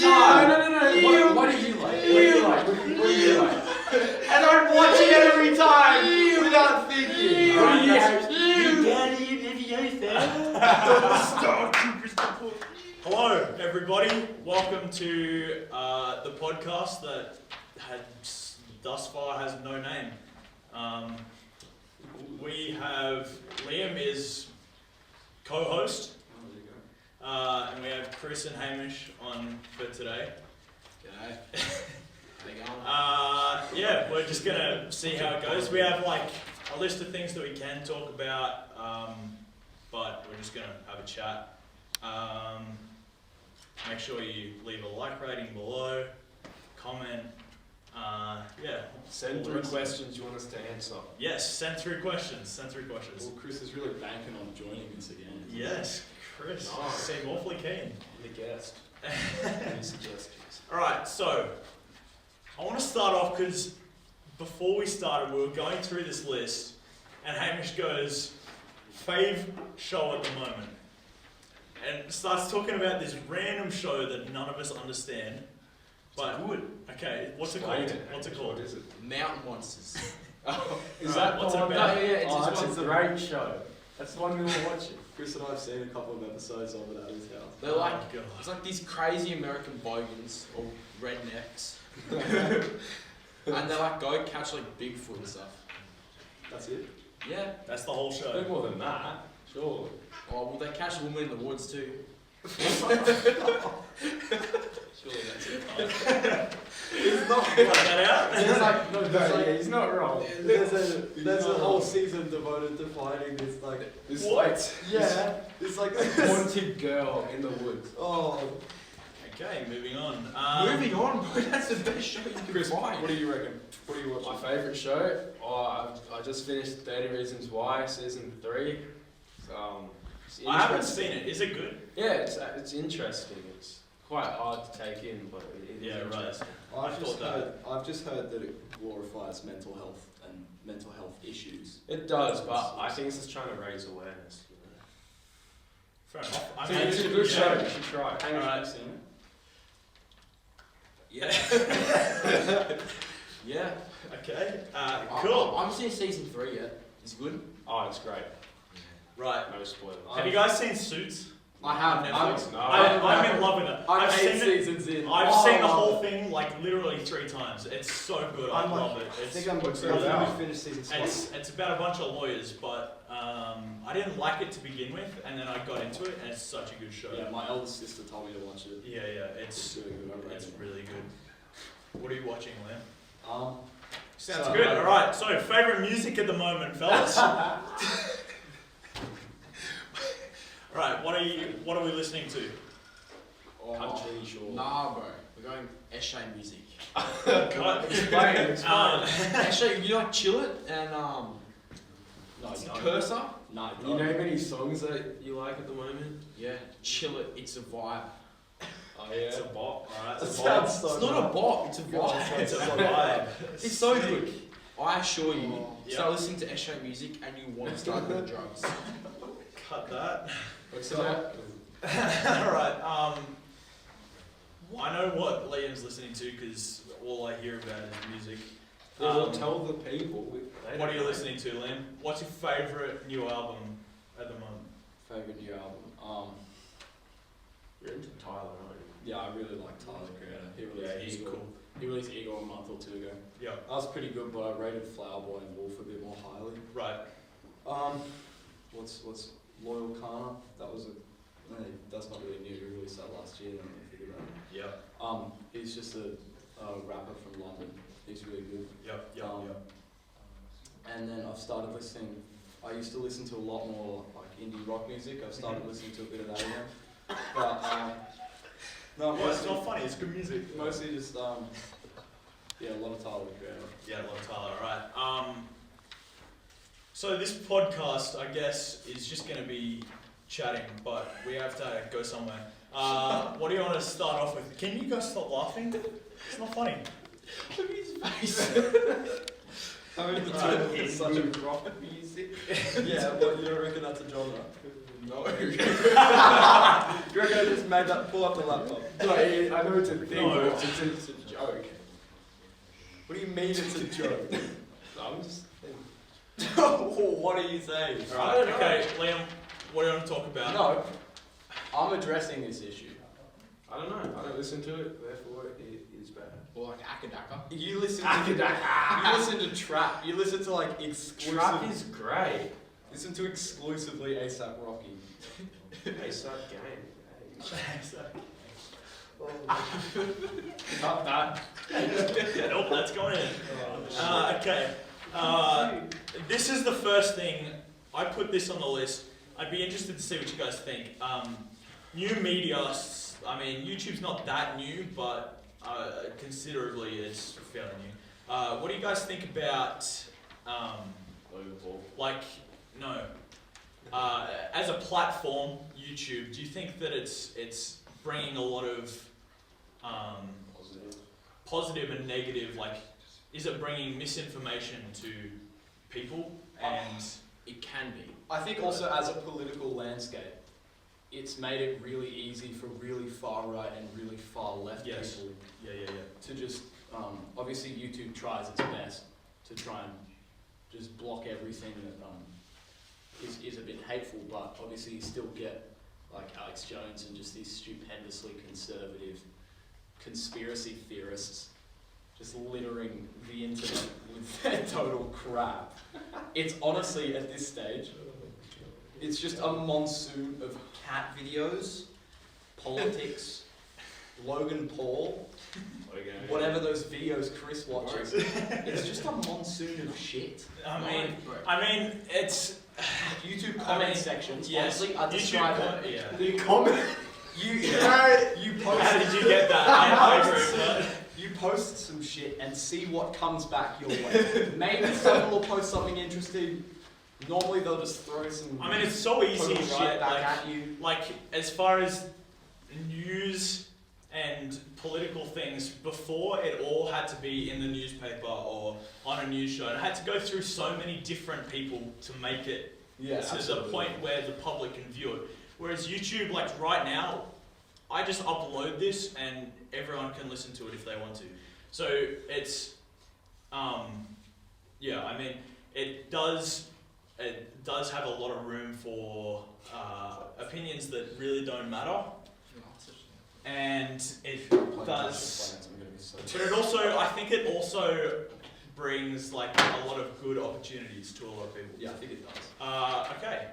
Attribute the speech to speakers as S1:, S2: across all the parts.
S1: time.
S2: No. What do you like? What do you like? What do you like?
S1: And I'm watching it every time without thinking.
S2: What do you
S1: That's-
S3: Hello, everybody. Welcome to the podcast that thus far has no name. We have Liam is co-host, and we have Chris and Hamish on for today.
S1: G'day. How you going?
S3: Yeah, we're just gonna see how it goes. We have like a list of things that we can talk about, but we're just gonna have a chat. Make sure you leave a like rating below, comment. Yeah.
S2: Send through questions you want us to answer.
S3: Yes, send through questions. Send through questions.
S1: Well, Chris is really banking on joining us again.
S3: Yes, Chris.
S2: Nice.
S3: Seem awfully keen.
S2: I'm the guest.
S1: Any suggestions?
S3: Alright, so I want to start off because before we started, we were going through this list, and Hamish goes, fave show at the moment. And starts talking about this random show that none of us understand. But
S1: good.
S3: okay, what's it
S2: Explain
S3: called?
S2: it.
S3: What's it called?
S2: What is it?
S1: Mountain Monsters.
S2: Is
S3: Alright,
S2: that
S3: what's
S2: the
S3: it
S2: one?
S3: about?
S2: No, yeah, it's
S1: Oh,
S2: just
S1: it's
S2: a great show. That's the one we were watching.
S1: Chris and I have seen a couple of episodes of it at his house.
S4: They're like,
S3: Oh, God.
S4: it's like these crazy American bogans or rednecks, and they like go catch like Bigfoot and stuff.
S1: That's it?
S4: Yeah.
S3: That's the whole
S2: A
S3: show.
S2: bit more than that, sure.
S4: Oh well, they catch women in the woods too. Surely that's it.
S1: It's not.
S3: Cut that out.
S2: He's like, no, he's not wrong.
S1: There's a whole season devoted to finding this
S2: This
S3: What?
S2: like,
S1: yeah, it's like
S2: haunted girl in the woods.
S1: oh.
S3: Okay, moving on.
S4: Moving on, bro. That's the best show you can
S1: Chris,
S4: find.
S1: what do you reckon? What do you watch?
S2: My favourite show? Oh, I just finished 30 Reasons Why, season 3. It's
S3: I haven't
S2: interesting.
S3: seen it. Is it good?
S2: Yeah, it's interesting. It's quite hard to take in, but it is
S3: Yeah, right.
S2: interesting.
S1: I've just heard that it glorifies mental health and mental health issues.
S2: It does, but I think it's just trying to raise awareness.
S3: Fair enough. I
S2: So
S3: mean,
S2: it's a good show. You should try it.
S1: Hamish,
S3: Alright.
S1: have you seen it?
S4: Yeah. Yeah.
S3: Okay.
S4: I-
S3: Cool.
S4: I haven't seen season 3 yet. Is it good?
S2: Oh, it's great.
S3: Right.
S2: No spoilers.
S3: Have you guys seen Suits?
S4: I have.
S3: Netflix?
S2: No.
S3: I'm in love with it.
S1: I'm
S3: I've
S1: 8
S3: seen it.
S1: seasons in.
S3: I've
S1: Oh.
S3: seen the whole thing like literally 3 times. It's so good. I
S1: I'm like-
S3: love it.
S1: I
S3: It's,
S1: think I'm
S2: What's it
S1: going
S2: about?
S1: to finish season 2.
S3: it's about a bunch of lawyers, but I didn't like it to begin with, and then I got into it, and it's such a good show.
S1: Yeah, my eldest sister told me to watch it.
S3: Yeah,
S1: It's
S3: it's
S1: really good. I rate
S3: it's
S1: it.
S3: really good. What are you watching, Liam? Sounds
S1: So-
S3: good. All right. So, favorite music at the moment, fellas. All right. What are we listening to?
S1: Country, sure.
S4: Nah, bro. We're going Eshe music.
S2: Explain.
S4: Eshe, you like Chill It and
S1: No,
S4: what's
S1: no.
S4: it, Cursor?
S1: No,
S2: Do you name any songs that you like at the moment?
S4: Yeah. Chill It. It's a vibe.
S2: Oh yeah.
S3: It's a bop. All right.
S1: That
S3: It's a
S1: sounds
S3: bop.
S1: so
S4: It's not a bop. It's a vibe.
S3: It's a vibe.
S4: It's so good. I assure you,
S3: Yeah.
S4: start listening to Eshe music and you want to start doing drugs.
S3: Cut that.
S2: What's it about?
S3: All right. I know what Liam's listening to because all I hear about is music.
S2: Well, tell the people.
S3: What are you listening to, Liam? What's your favourite new album at the moment?
S1: Favorite new album?
S2: You're into Tyler, aren't you?
S1: Yeah, I really like Tyler Creator. He released
S3: Yeah, he's
S1: Eagle.
S3: cool.
S1: He released Eagle a month or 2 ago.
S3: Yeah.
S1: That was pretty good, but I rated Flower Boy and Wolf a bit more highly.
S3: Right.
S1: What's Loyal Kana? That was that's not really new. He released that last year. Then I figured out.
S3: Yep.
S1: He's just a rapper from London. He's really good.
S3: Yep.
S1: And then I've started listening. I used to listen to a lot more like indie rock music. I've started listening to a bit of that again. But no,
S3: Yeah, it's not funny. It's good music.
S1: mostly just yeah, a lot of Tyler the Creator.
S3: Yeah, I love Tyler. All right. So this podcast, I guess, is just going to be chatting, but we have to go somewhere. What do you want to start off with? Can you guys stop laughing? It's not funny.
S4: Look at his face.
S1: I mean, it's such a rock music. Yeah, what, you don't reckon that's a genre?
S2: No.
S1: You reckon I just made that, pull up the laptop?
S2: No, I know it's a thing,
S3: No.
S2: but it's a joke.
S1: What do you mean it's a joke?
S2: I'm just thinking.
S1: What are you saying?
S2: I don't know.
S3: Okay, Liam, what do you want to talk about?
S1: No, I'm addressing this issue.
S2: I don't know. I don't listen to it, therefore it is bad.
S4: Or like Akadaka.
S1: You listen to trap. You listen to like exclusive.
S2: Trap is great.
S1: Listen to exclusively ASAP Rocky.
S2: ASAP game.
S1: Not that.
S3: Nope, that's going in. Okay. This is the first thing. I put this on the list. I'd be interested to see what you guys think. New media. I mean, YouTube's not that new, but considerably it's fairly new. What do you guys think about, like, no, as a platform, YouTube? Do you think that it's bringing a lot of positive and negative? Like, is it bringing misinformation to people? And
S4: It can be.
S1: I think also as a political landscape, it's made it really easy for really far right and really far left
S3: Yes.
S1: people
S3: yeah.
S1: to just, obviously YouTube tries its best to try and just block everything that is a bit hateful, but obviously you still get like Alex Jones and just these stupendously conservative conspiracy theorists just littering the internet with their total crap. It's honestly, at this stage, it's just a monsoon of cat videos, politics, Logan Paul, whatever those videos Chris watches. It's just a monsoon of shit.
S3: I mean, it's
S1: YouTube comment sections,
S3: yes,
S1: honestly, I describe it.
S3: yeah.
S2: The comment.
S1: You post.
S3: How did you get that? I agree.
S1: You post some shit and see what comes back your way. Maybe someone will post something interesting. Normally they'll just throw some.
S3: I mean, it's so easy,
S1: total
S3: right?
S1: shit back at you.
S3: Like, as far as news and political things, before it all had to be in the newspaper or on a news show. And it had to go through so many different people to make it
S1: Yeah,
S3: to
S1: absolutely.
S3: the point where the public can view it. Whereas YouTube, like right now, I just upload this and everyone can listen to it if they want to. So it's, yeah, I mean, it does have a lot of room for opinions that really don't matter. And it does, but it also, I think it also brings like a lot of good opportunities to a lot of people.
S1: Yeah, I think it does.
S3: Okay.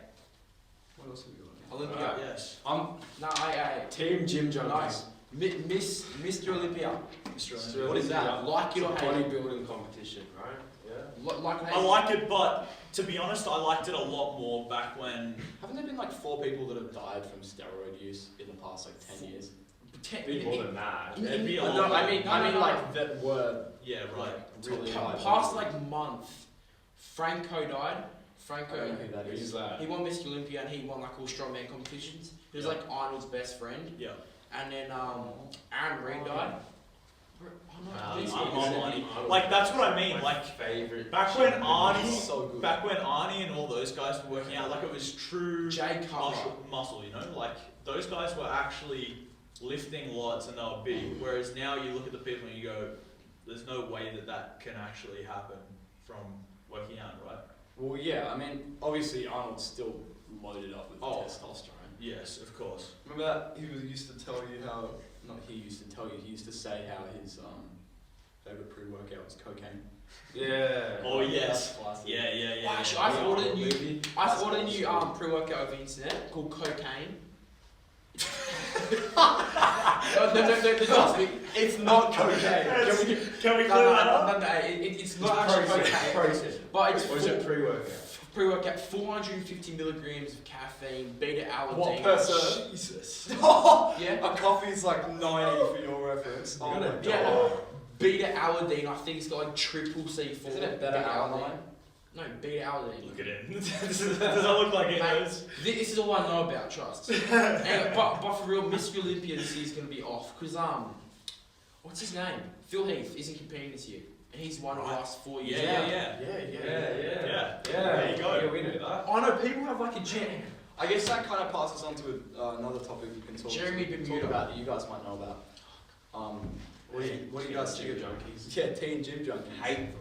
S1: What else have we got?
S4: Olympia.
S3: Yes.
S4: No, I
S2: Team Gym Jumping.
S4: nice. Mr. Olympia.
S1: Australia. What is that?
S4: Like it or hate it.
S2: Bodybuilding competition, right? Yeah.
S4: Like
S3: I like it, but to be honest, I liked it a lot more back when.
S1: Haven't there been like 4 people that have died from steroid use in the past like 10 years?
S2: Bit more than that.
S3: It'd be a lot
S1: No,
S3: more.
S1: I mean like that were
S3: Yeah, right.
S1: really high.
S4: Past like month, Franco died.
S1: I don't know
S4: Franco,
S1: who that
S2: Who's
S1: is.
S2: that?
S4: he won Mr. Olympia and he won like all strongman competitions. He was
S3: Yeah.
S4: like Arnold's best friend.
S3: Yeah.
S4: And then Aaron Reed died. Oh no,
S3: I'm
S4: he's-
S3: on like that's what I mean. Like
S2: favorite.
S3: back when Arnie,
S1: So good.
S3: back when Arnie and all those guys were working out, like it was true
S4: Jay Cutler.
S3: muscle. You know, like those guys were actually lifting lots and they were big. Whereas now you look at the people and you go, there's no way that that can actually happen from working out, right?
S1: Well, yeah, I mean, obviously Arnold's still loaded up with
S3: Oh.
S1: testosterone.
S3: Yes, of course.
S1: Remember that he used to tell you how, not he used to tell you, he used to say how his favourite pre-workout was cocaine.
S2: Yeah.
S3: Oh yes.
S1: That's classic.
S3: Yeah.
S4: Well, actually,
S3: yeah.
S4: I ordered a new.
S1: Movie.
S4: I ordered a new pre-workout over the internet called cocaine. No, trust me.
S1: It's not cocaine.
S3: Can we clear that up?
S4: No, it's not actually cocaine.
S2: Process.
S4: But it's
S2: Or is it pre-workout?
S4: pre-workout, 450 milligrams of caffeine, beta-alanine.
S1: What per serve?
S3: Jesus.
S4: Yeah.
S1: A coffee's like 90 for your reference. Oh my god.
S4: Yeah. Beta-alanine, I think it's got like triple C4.
S1: Isn't it better alanine?
S4: No, beta-alanine.
S3: Look at him. Does that look like it
S4: Mate,
S3: knows?
S4: This is all I know about, trust. Anyway, but for real, Mr. Olympia this year's going to be off. Because, what's his name? Phil Heath isn't competing this year. He's one of us 4 years.
S3: Yeah. There you go.
S2: Yeah, we know that.
S4: I know people have like a gym.
S1: I guess that kind of passes on to another topic we can talk
S4: Jeremy Bermuda.
S1: about that you guys might know about. What do you guys think of
S2: junkies?
S1: Yeah, teen gym junkies.
S2: Hate them.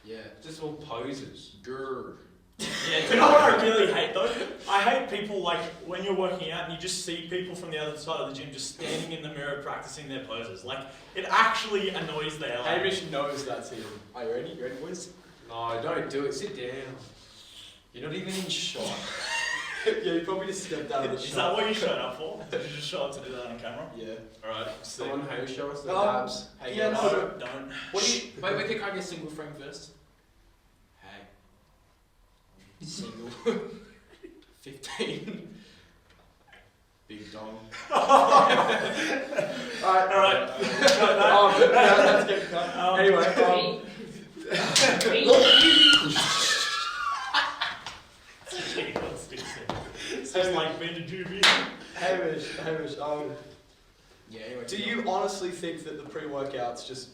S4: Yeah.
S2: Just all posers.
S4: Grr.
S3: Yeah, you know what I really hate though? I hate people like when you're working out and you just see people from the other side of the gym just standing in the mirror practicing their poses. Like, it actually annoys the hell out of me.
S1: Hamish knows that's him.
S4: Are you ready? You ready, boys?
S2: No, don't do it. Sit down. You're not even in shot.
S1: Yeah, you probably just stepped out of the
S3: Is that
S1: shot.
S3: what you showed up for? Did you just show up to do that on camera?
S1: Yeah.
S3: Alright,
S2: Someone Hamish show us the
S1: No.
S2: abs.
S1: Hey,
S3: yeah,
S1: guys.
S3: no, don't.
S4: What do you? Wait, can I get a single frame first? Hey. Single. 15. Big dong.
S1: Alright. Let's get cut. Anyway,
S3: It's just like being a juvie.
S1: Hamish,
S4: Yeah. Anyway.
S1: do you honestly think that the pre-workouts just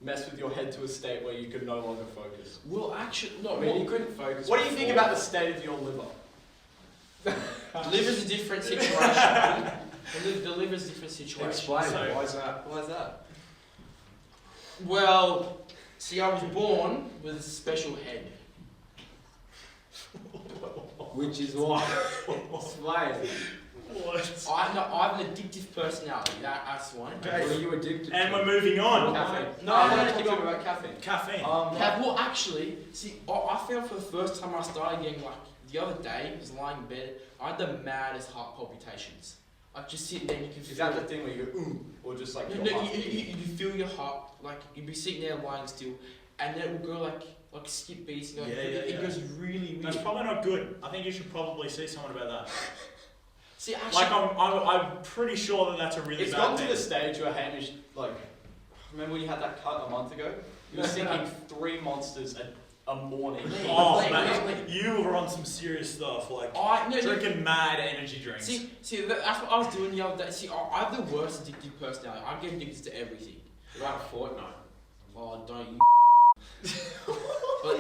S1: mess with your head to a state where you can no longer focus?
S4: Well, actually, no.
S2: I mean, you couldn't focus.
S1: What do you think
S2: before.
S1: about the state of your liver?
S4: Liver's a different situation. The liver's a different situation.
S2: Explain.
S3: So-
S2: Why is that?
S1: Why is that?
S4: Well, see, I was born with a special head.
S2: Which is why. Explain.
S3: What?
S4: I have an addictive personality. That's one.
S2: What are you addicted
S3: And
S2: to?
S3: we're moving on.
S1: Caffeine.
S4: No,
S1: I
S4: no,
S1: want
S4: no,
S1: to talk about caffeine.
S3: Caffeine.
S4: Well, actually, see, I found for the first time I started getting like the other day, I was lying in bed, I had the maddest heart palpitations. I just sit there and you can feel
S1: Is that the thing where you go, ooh, or just like your
S4: no,
S1: heart
S4: you
S1: beating?
S4: feel your heart, like you'd be sitting there lying still, and then it will go like skip beats. And it goes really weird.
S3: That's probably not good. I think you should probably see someone about that.
S4: See, actually,
S3: Like, I'm pretty sure that that's a really
S1: It's
S3: bad
S1: gotten
S3: thing.
S1: to the stage where Hamish, like, remember when you had that cut a month ago? You were sinking 3 monsters a morning.
S3: Oh,
S4: Like,
S3: man, you were on some serious stuff, like
S4: no,
S3: drinking mad energy drinks.
S4: See, that's what I was doing the other day. See, I have the worst addictive personality. I get addicted to everything.
S2: About a fortnight.
S4: Oh, don't you? But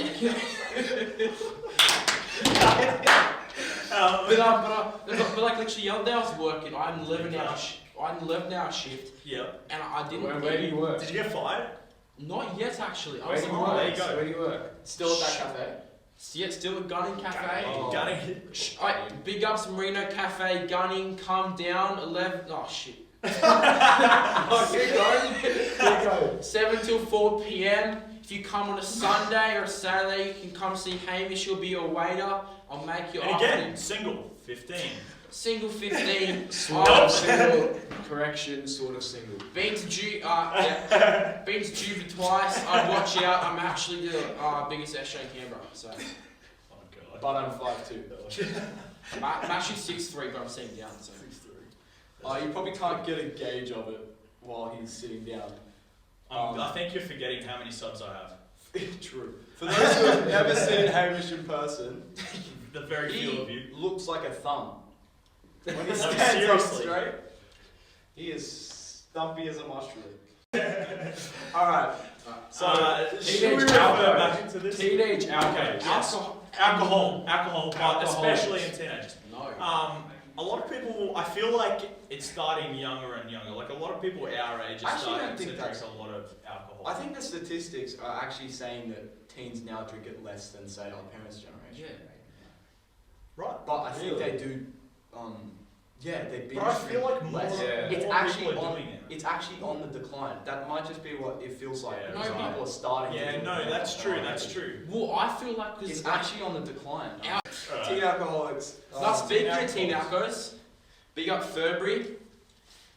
S4: but like literally the other day I was working. I'm 11-hour shift,
S3: Yeah.
S4: and I didn't.
S2: Where do you work?
S3: Did you get fired?
S4: Not yet, actually. I
S2: Where
S4: was
S2: do you
S3: Oh, there
S2: work?
S3: you go.
S2: Where do you work?
S1: Still at that cafe?
S4: Yeah, still at Gunning Cafe.
S2: Oh.
S3: Gunning.
S4: Big ups Marino Cafe, Gunning, come down, 11. Oh shit.
S2: Oh, keep going.
S4: 7 till 4 p.m. If you come on a Sunday or a Saturday, you can come see Hamish. He'll be your waiter. I'll make you.
S3: And again, single, 15.
S4: Single 15.
S2: Sort of single. Correction, sort of single.
S4: Been to juvie twice. I'd watch out. I'm actually the biggest SJ in Canberra. So
S3: Oh god.
S1: But I'm 5'2".
S4: I'm actually 6'3", but I'm sitting down. So
S1: You probably can't get a gauge of it while he's sitting down.
S3: I think you're forgetting how many subs I have.
S1: True. For those who have never seen Hamish in person,
S3: The very few of you.
S1: he looks like a thumb. When he
S3: No,
S1: stands up
S3: seriously.
S1: straight, he is stumpy as a mushroom. Alright, so
S3: Should we
S2: teenage
S3: refer
S2: alcohol.
S3: back into this?
S2: Teenage alcohol.
S3: Okay, yes. Alcohol, but
S2: Alcoholics.
S3: especially in teenagers.
S4: no.
S3: A lot of people, I feel like it's starting younger and younger. Like a lot of people our age are
S1: Actually, I
S3: starting
S1: don't
S3: to
S1: think
S3: drink
S1: that's-
S3: a lot of alcohol.
S1: I think the statistics are actually saying that teens now drink it less than, say, our parents' generation.
S4: Yeah.
S3: Right.
S1: But I think
S2: Really?
S1: they do, they binge
S3: But I feel like more,
S1: less.
S2: Yeah.
S1: It's
S3: more
S1: actually
S3: people are
S1: on,
S3: doing it.
S1: it's actually on the decline. That might just be what it feels like.
S3: Yeah,
S1: because
S4: right.
S1: people are starting to
S3: Yeah,
S1: do
S3: no,
S1: it.
S3: that's true, that's true.
S4: Well, I feel like because
S1: It's actually on the decline.
S4: Our-
S1: Teen alcoholics.
S4: Now, speaking of Teen Alcos, big up Furbury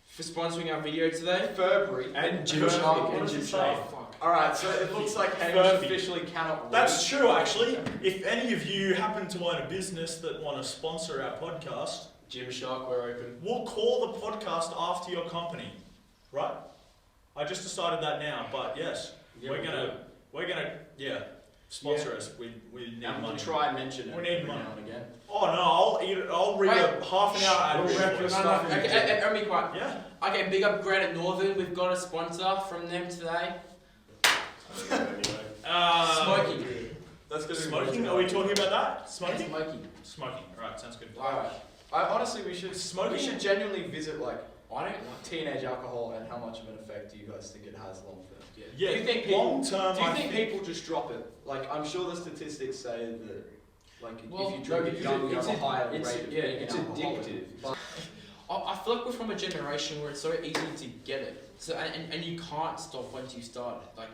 S4: for sponsoring our video today.
S1: Furbury.
S2: And Jim
S1: Perfect.
S2: Shark.
S3: What
S2: And
S3: does
S2: Jim
S3: it say?
S2: Shark.
S4: Fuck.
S1: Alright, so it looks like Hamish
S3: Furby.
S1: officially cannot read.
S3: That's true, actually. If any of you happen to own a business that want to sponsor our podcast,
S2: Jim Shark, we're open.
S3: we'll call the podcast after your company, right? I just decided that now, but yes,
S2: Yeah,
S3: we're gonna, sponsor us. We need
S1: And we'll
S3: money.
S1: try and mention it
S3: We need
S1: every
S3: money.
S1: now and again.
S3: Oh no, I'll eat it. I'll read a half an hour ad
S2: We'll
S3: read
S2: wrap
S3: for
S2: your
S3: us.
S2: stuff in.
S4: Okay, be quiet.
S3: Yeah.
S4: Okay, big up Granite Northern. We've got a sponsor from them today. Smoking.
S2: That's gonna be
S3: Smoking?
S2: way
S3: Are we
S2: too
S3: talking about that?
S4: Smoking.
S3: Smoking?
S4: Smoking.
S3: Smoking. Right, sounds good.
S1: Alright. I honestly, we should
S3: Smoking-
S1: We should genuinely visit like
S4: I don't like.
S1: teenage alcohol and how much of an effect do you guys think it has long term?
S3: Yeah,
S1: Do you think people-
S3: long term,
S1: Do you
S3: I
S1: think people just drop it? Like, I'm sure the statistics say that, like,
S4: Well,
S1: if you drink it young, you have a higher rate
S2: it's,
S1: of
S2: yeah,
S1: being
S2: it's
S1: an alcoholic.
S2: addictive.
S1: But
S4: I feel like we're from a generation where it's so easy to get it. So and you can't stop once you start it. Like,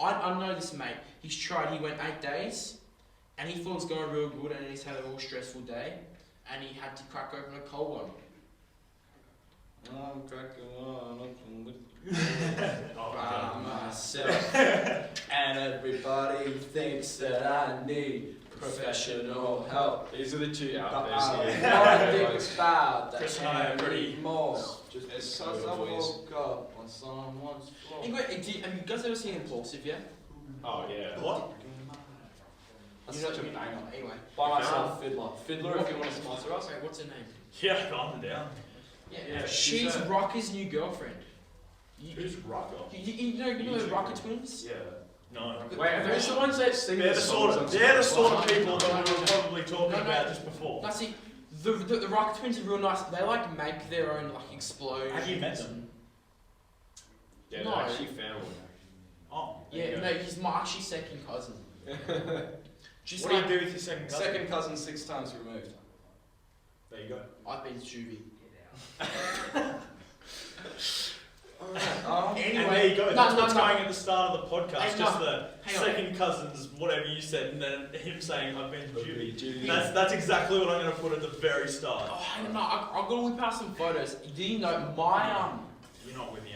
S4: I know this mate. He's tried. He went 8 days, and he thought it was going real good, and he's had a real stressful day, and he had to crack open a cold one.
S2: I'm cracking one with
S4: By myself.
S1: and everybody thinks that I need professional help.
S2: These are the two
S1: But
S2: out
S1: I
S2: there.
S1: don't think about that
S3: Chris and I are pretty-
S1: anymore. Just
S2: It's
S1: because
S2: so
S1: I
S2: boys.
S1: woke up on someone's floor.
S4: Anyway, have you guys ever seen Impulsive yet?
S2: Oh yeah.
S3: What?
S1: That's
S4: You know-
S1: such a banger.
S4: Anyway.
S1: By myself, Fiddler. Fiddler, if you want to sponsor us.
S4: Okay, what's her name?
S3: Yeah, calm down.
S2: Yeah,
S4: She's
S2: she's a-
S4: Rocker's new girlfriend. You,
S3: Who's Rocco?
S4: you know the Rocker twins?
S2: Yeah.
S3: No.
S2: Wait, who's the ones that sing
S3: They're
S2: the
S3: the sort
S2: songs
S3: of,
S2: on
S3: they're the
S2: Spotify?
S3: sort of people that we were probably talking
S4: No, no.
S3: about just before.
S4: Now see, the Rocker twins are real nice. They like make their own like explosions.
S3: Have you met them?
S2: Yeah,
S4: No.
S2: they're actually family.
S3: Oh.
S4: Yeah, no, he's my actually second cousin. Just
S3: What do you
S4: like
S3: do with your second cousin?
S1: Second cousin 6 times removed.
S3: There you go.
S4: I've been to juvie.
S3: And there you go.
S4: No,
S3: That's
S4: no,
S3: what's
S4: no.
S3: going at the start of the podcast.
S4: Hey,
S3: just
S4: no.
S3: the
S4: Hang on.
S3: second cousins, whatever you said, and then him saying, I've been to juvie.
S2: Juvie.
S3: That's exactly what I'm going to put at the very start.
S4: Oh, hang on, no, I've got to whip out some photos. Do you know my
S3: You're not with me.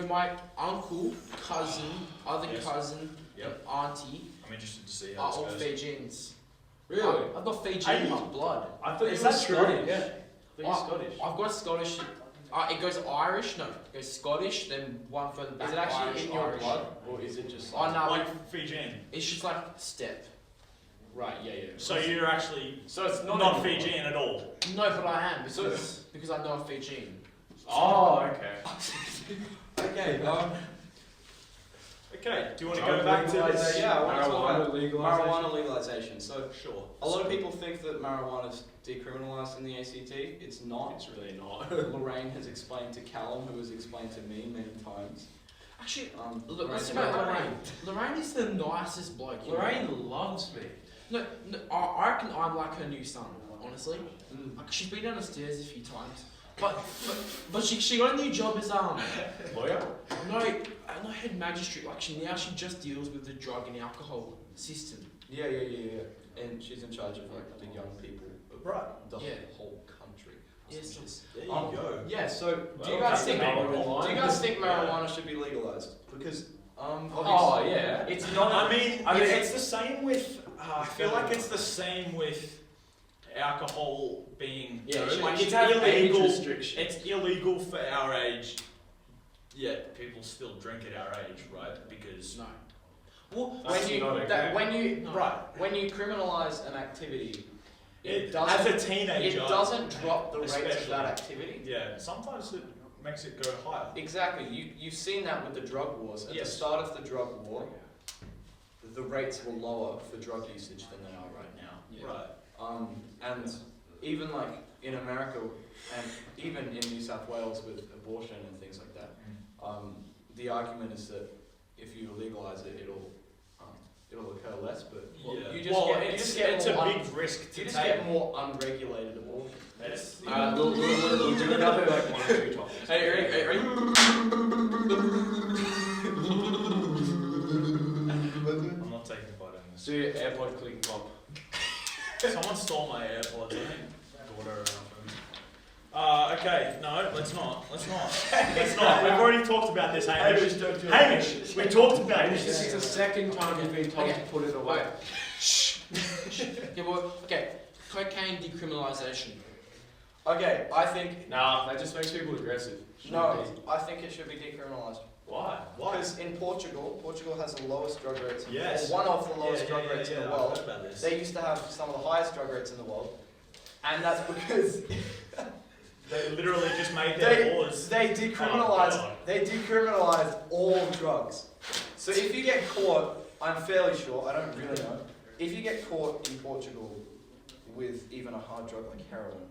S4: my uncle, cousin, other
S3: Yes.
S4: cousin,
S3: Yep.
S4: and auntie
S3: I'm interested to see
S4: are
S3: how
S4: all
S3: this goes.
S4: Fijians.
S2: Really?
S4: I've got Fijian
S3: Hey.
S4: in my blood.
S2: I thought
S3: Is
S2: you were
S3: that true?
S2: Scottish.
S1: Yeah.
S2: I thought you were Scottish.
S4: I've got Scottish. It goes Irish. No, it goes Scottish. Then one further back.
S1: Is it actually
S4: Irish,
S1: in your
S4: Irish.
S1: blood? Or is it just
S4: Oh no,
S3: Like Fijian.
S4: it's just like step.
S1: Right, yeah, yeah.
S3: So you're actually
S1: So it's
S3: not,
S1: not in your
S3: Fijian at all.
S4: No, but I am
S1: So-
S4: because I know a Fijian.
S2: Oh, okay.
S1: blood. Okay,
S3: Okay, do you want to
S2: Drug
S3: go back to this?
S2: legalization,
S1: yeah, I wanna talk
S2: marijuana
S1: about
S2: legalization.
S1: marijuana legalization. So
S3: Sure.
S1: a lot of people think that marijuana is decriminalised in the ACT. It's not.
S2: It's really not.
S1: Lorraine has explained to Callum, who has explained to me many times.
S4: Actually,
S1: Lorraine's
S4: let's
S1: about
S4: about Lorraine. Lorraine is the nicest bloke. you know.
S2: Lorraine loves me.
S4: No, I reckon I'm like her new son. Honestly,
S1: Mm.
S4: like she's been down the stairs a few times, but she got a new job as
S2: Lawyer?
S4: no head magistrate. Like she just deals with the drug and alcohol system.
S1: Yeah. And she's in charge of like the young people of
S3: Right.
S1: the
S4: Yeah.
S1: whole country.
S4: Yes.
S3: There you
S1: Um,
S3: go.
S1: Yeah. So do
S2: Well,
S1: you guys
S2: okay,
S1: think?
S2: now we're
S1: Do
S2: aligned.
S1: you guys think
S2: Yeah.
S1: marijuana should be legalized? Because
S2: Oh,
S1: obviously
S2: yeah.
S1: it's
S3: No,
S1: not.
S3: I mean,
S2: I mean,
S3: it's the same with. I feel like it's the same with alcohol being.
S1: Yeah, it should-
S3: like
S1: it
S3: it's
S1: should have age
S3: illegal.
S2: restriction.
S3: It's illegal for our age. Yet people still drink at our age, right? Because
S4: No. Well,
S2: That's
S1: when you
S2: not okay.
S1: that, when you
S4: no.
S3: right,
S1: when you criminalize an activity, it
S3: as
S1: doesn't
S3: a teenager,
S1: it doesn't drop the rates of
S3: especially.
S1: that activity.
S3: Yeah, sometimes it makes it go higher.
S1: Exactly. You've seen that with the drug wars. At
S3: Yes.
S1: the start of the drug war, the rates were lower for drug usage than they are right now.
S4: Yeah.
S3: Right.
S1: And even like in America and even in New South Wales with abortion and things like that, the argument is that if you legalize it, it'll occur less. But
S3: Yeah.
S1: you just
S3: well,
S1: get, you
S3: it's,
S1: just get
S3: it's
S1: more
S3: a big risk to
S1: you just
S3: take.
S1: get more unregulated abortion.
S3: It's-
S2: We'll do another like 1 or 2 topics.
S4: Hey, ready?
S3: I'm not taking part in this.
S2: Do your AirPod click pop.
S3: Someone stole my AirPods, I think. Daughter or something. Okay, no, let's not. Let's not. We've already talked about this, Hamish. Hamish, we talked about
S2: This is
S3: this.
S2: the second time you've been told
S4: Okay.
S2: to put it away.
S4: Yeah, well, okay. Cocaine decriminalisation.
S1: Okay, I think
S2: Nah, that just makes people aggressive.
S1: no. I think it should be decriminalised.
S2: Why?
S1: Because in Portugal has the lowest drug rates.
S3: Yes.
S1: Or one of the lowest drug rates in the
S3: I've
S1: world.
S3: heard about this.
S1: They used to have some of the highest drug rates in the world, and that's because
S3: They literally just made their laws.
S5: They decriminalized.
S3: Oh,
S5: They decriminalized all drugs. So if you get caught, I'm fairly sure, I don't really know, if you get caught in Portugal with even a hard drug like heroin,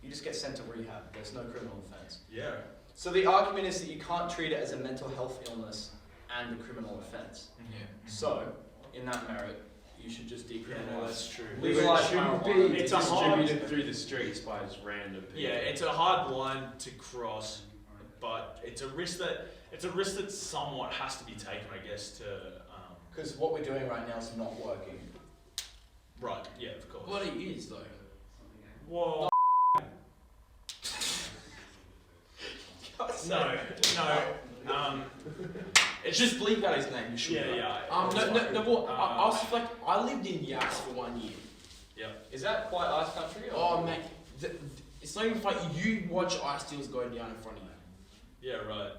S5: you just get sent to rehab. There's no criminal offense.
S3: Yeah.
S5: So the argument is that you can't treat it as a mental health illness and a criminal offense.
S4: Yeah.
S5: So, in that merit, you should just
S3: Yeah, no,
S5: decriminalize.
S3: that's true.
S5: Legalize
S2: shouldn't
S5: marijuana.
S2: be
S3: It's a hard-
S2: distributed through the streets by just random people.
S3: Yeah, it's a hard line to cross, but it's a risk that somewhat has to be taken, I guess. To
S5: Because what we're doing right now is not working.
S3: right, yeah, of course.
S4: What it is though.
S3: Well, no.
S4: It's just bleep out his name. You should.
S3: Yeah.
S4: No. What? I was like, I lived in Yass for 1 year.
S5: Is that quite ice country? Or?
S4: Oh mate, it's not even funny. You watch ice steels go down in front of you.
S3: Yeah, right.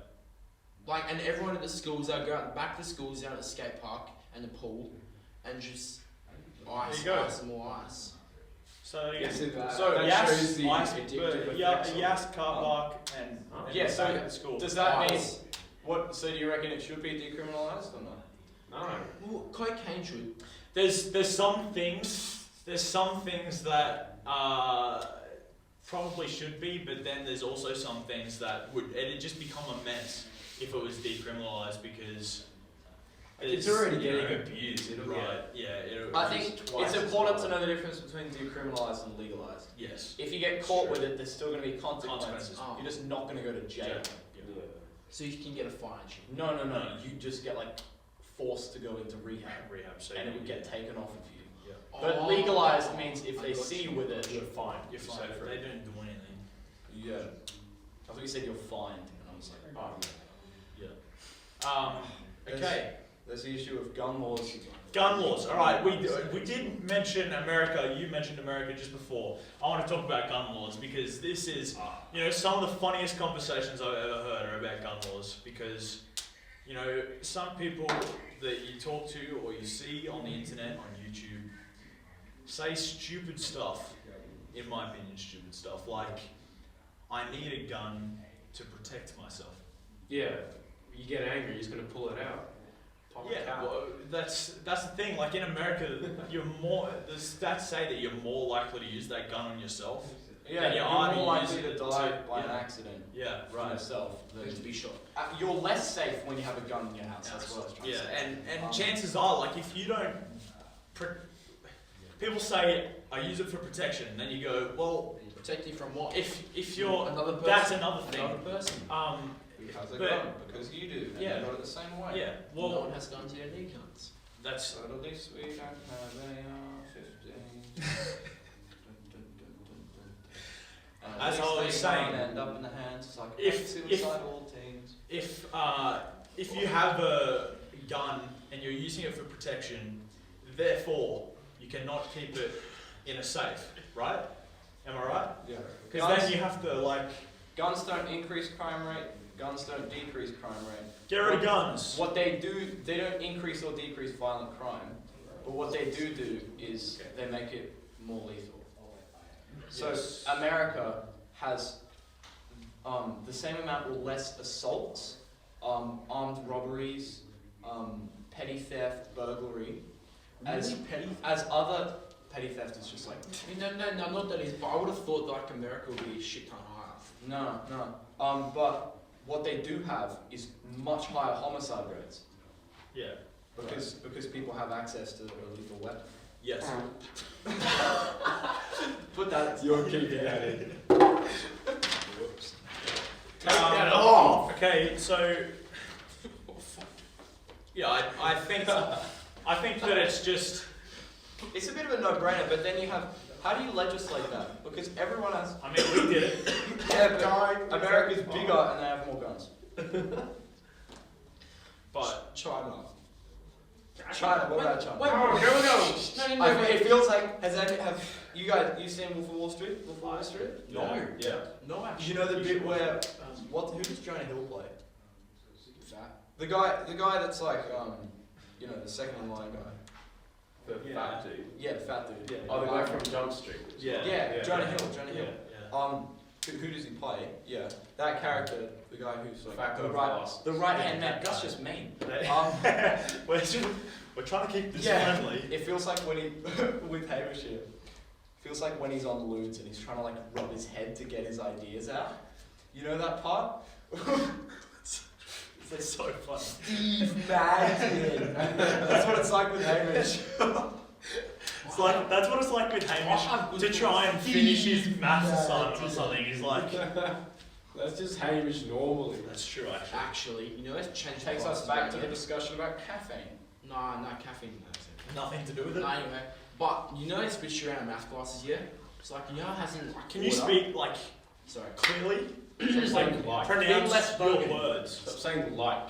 S4: Like, and everyone at the schools, they'll go out the back of the schools, down at the skate park and the pool, and just ice,
S3: There you go.
S4: ice, more ice.
S3: So
S2: Yeah, so that
S3: Yas,
S2: shows the
S3: ice,
S2: addictive
S3: but
S2: effects of
S3: Yas car park and
S5: Yeah, so
S3: back at the school.
S5: Does that mean
S4: Ice.
S5: what? So do you reckon it should be decriminalized or not?
S2: No.
S4: Well, cocaine should.
S3: There's some things that probably should be, but then there's also some things that it'd just become a mess if it was decriminalized because
S2: It's
S3: there's,
S2: already
S3: you know,
S2: getting abused. It'll
S3: right. Yeah.
S5: I think it's important to know the difference between decriminalized and legalized.
S3: Yes.
S5: If you get caught with it, there's still going to be consequences.
S3: Consequences.
S4: Oh.
S5: You're just not going to go to jail.
S3: Yeah.
S4: So you can get a fine.
S5: No. You just get like forced to go into rehab,
S3: Rehab. So
S5: and it would get taken off of you.
S3: Yeah.
S5: But legalized means if they see you with it,
S3: You're fine. You're
S5: So
S3: fine.
S5: for
S3: They
S5: it.
S3: don't do anything.
S5: Yeah. I thought you said you're fined, and I was like, oh.
S3: Okay.
S5: There's the issue of gun laws.
S3: Gun laws. All right, we did mention America. You mentioned America just before. I want to talk about gun laws because this is, some of the funniest conversations I've ever heard are about gun laws. Because, some people that you talk to or you see on the internet, on YouTube, say stupid stuff. In my opinion, stupid stuff like, "I need a gun to protect myself."
S2: Yeah. You get angry, you're just gonna pull it out. Pop it
S3: Yeah,
S2: out.
S3: well, that's the thing. Like in America, the stats say that you're more likely to use that gun on yourself.
S5: Yeah,
S3: Then
S5: you're
S3: army
S5: more likely
S3: uses
S5: to
S3: it
S5: die
S3: to-
S5: by an
S3: yeah.
S5: accident
S3: Yeah,
S5: from
S3: right.
S5: yourself.
S4: To be shot.
S5: You're less safe when you have a gun in your house. That's what I was trying
S3: Yeah,
S5: to say.
S3: and chances are, like, if you don't, people say I use it for protection, and then you go, well,
S4: Protect you from what?
S3: if you're,
S4: Another person.
S3: that's another thing.
S4: Another person.
S5: Because a
S3: but-
S5: gun, because you do, and
S3: Yeah.
S5: you got it the same way.
S3: Yeah,
S4: no
S3: well,
S4: one has guns here. They guns.
S3: that's
S5: So at least we don't have any R15.
S3: As I was saying,
S5: end up in the hands of like
S3: if-
S5: suicidal teens.
S3: if you have a gun and you're using it for protection, therefore you cannot keep it in a safe, right? Am I right?
S5: Yeah.
S3: Because then you have to
S5: Guns don't increase crime rate. Guns don't decrease crime rate.
S3: get rid of guns.
S5: What they do, they don't increase or decrease violent crime. But what they do is they make it more lethal. So
S3: Yes.
S5: America has the same amount or less assaults, armed robberies, petty theft, burglary, as
S4: Really petty.
S5: as other petty theft is just like
S4: No, not that is. But I would have thought like America would be a shit ton higher.
S5: no. But what they do have is much higher homicide rates
S3: Yeah.
S5: because people have access to a lethal weapon.
S3: Yes.
S5: Put that.
S2: You're keeping that in.
S5: Whoops.
S3: Okay, so yeah, I think that it's just.
S5: It's a bit of a no-brainer, but then you have. How do you legislate that? Because everyone has.
S3: I mean, we did it.
S5: Yeah, but America's bigger and they have more guns.
S3: But
S4: China.
S5: China. What about China?
S4: Wait, no.
S5: It feels like have you seen Wolf of Wall Street? Wolf of Wall Street?
S4: No.
S3: Yeah.
S4: No,
S5: Did
S4: actually.
S5: you know the bit where who does Jonah Hill play?
S4: Fat.
S5: The guy that's like the second in line guy.
S2: The
S3: Yeah.
S2: fat dude.
S5: Yeah, the fat dude.
S3: Yeah.
S2: Oh, the guy from Jump Street.
S3: Yeah.
S5: Yeah,
S2: Yeah.
S5: Jonah Hill.
S3: Yeah. Yeah.
S5: who does he play? Yeah, that character, the guy who's like
S2: Fact
S5: the
S2: of
S5: right,
S2: class.
S5: the right hand man. Gus just mean.
S3: We're trying to keep this
S5: Yeah.
S3: friendly.
S5: It feels like when he with Hamish here. Feels like when he's on Lewds and he's trying to like rub his head to get his ideas out. You know that part?
S3: It's so funny.
S5: Steve Madden. That's what it's like with Hamish.
S3: It's like that's what it's like with Hamish to try and finish his maths assignment or something. He's like,
S2: That's just Hamish normally.
S3: that's true actually.
S4: Actually, you know, let's change. the
S5: Takes us
S4: classes
S5: back to the
S4: again.
S5: discussion about caffeine.
S4: No, caffeine. No,
S3: Nothing to do with it.
S4: no, anyway, but you know, they switched around math classes, yeah. It's like you know, it hasn't.
S3: Can you
S4: order.
S3: speak like
S4: Sorry.
S3: clearly?
S2: Stop saying like.
S3: Pronounce
S5: less
S3: your
S5: bogan.
S3: words.
S2: Stop saying like.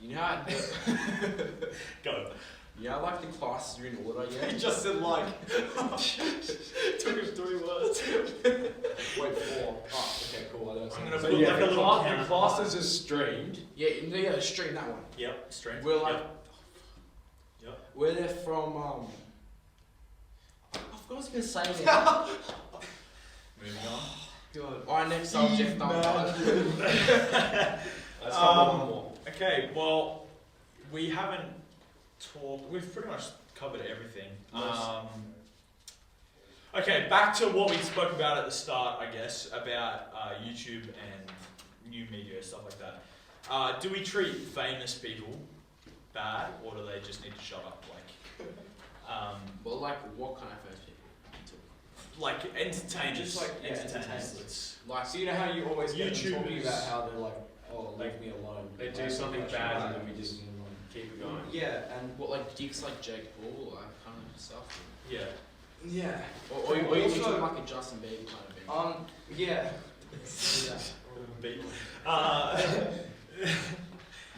S4: You know, how
S3: Go.
S4: you know, like the classes are in order, yeah.
S5: He just said like. Took him 3 words. Wait, 4. Oh, okay, cool. I don't
S3: I'm gonna
S2: So
S3: put
S2: yeah,
S3: like a
S2: the,
S3: little
S2: class,
S3: count.
S2: the classes are streamed.
S4: Yeah, stream that one.
S3: Yep. Strength.
S4: We're like,
S3: Yep.
S4: where they're from. I forgot what I was gonna say now.
S3: Moving on.
S4: God. Alright, next subject.
S2: Let's cover one more.
S3: Okay, well, we haven't talked. We've pretty much covered everything. Okay, back to what we spoke about at the start, I guess, about YouTube and new media, stuff like that. Do we treat famous people bad, or do they just need to shut up?
S4: Well, like, what kind of famous people?
S3: Like entertainers,
S5: Just like, yeah,
S3: entertainers.
S5: entertainers.
S3: Let's-
S4: Like,
S5: So you know how you always get them talking
S3: YouTubers.
S5: about how they're like, oh, leave me alone.
S2: They do
S5: Like,
S2: something
S5: like,
S2: bad and
S5: right,
S2: then we just
S5: leave me alone.
S2: keep it going.
S5: Yeah, and
S4: what, like dicks like Jake Paul, like kind of stuff?
S3: Yeah.
S5: yeah.
S4: Or you
S5: Also-
S4: talking like a Justin Bieber kind of thing?
S5: Yeah.
S3: Beat.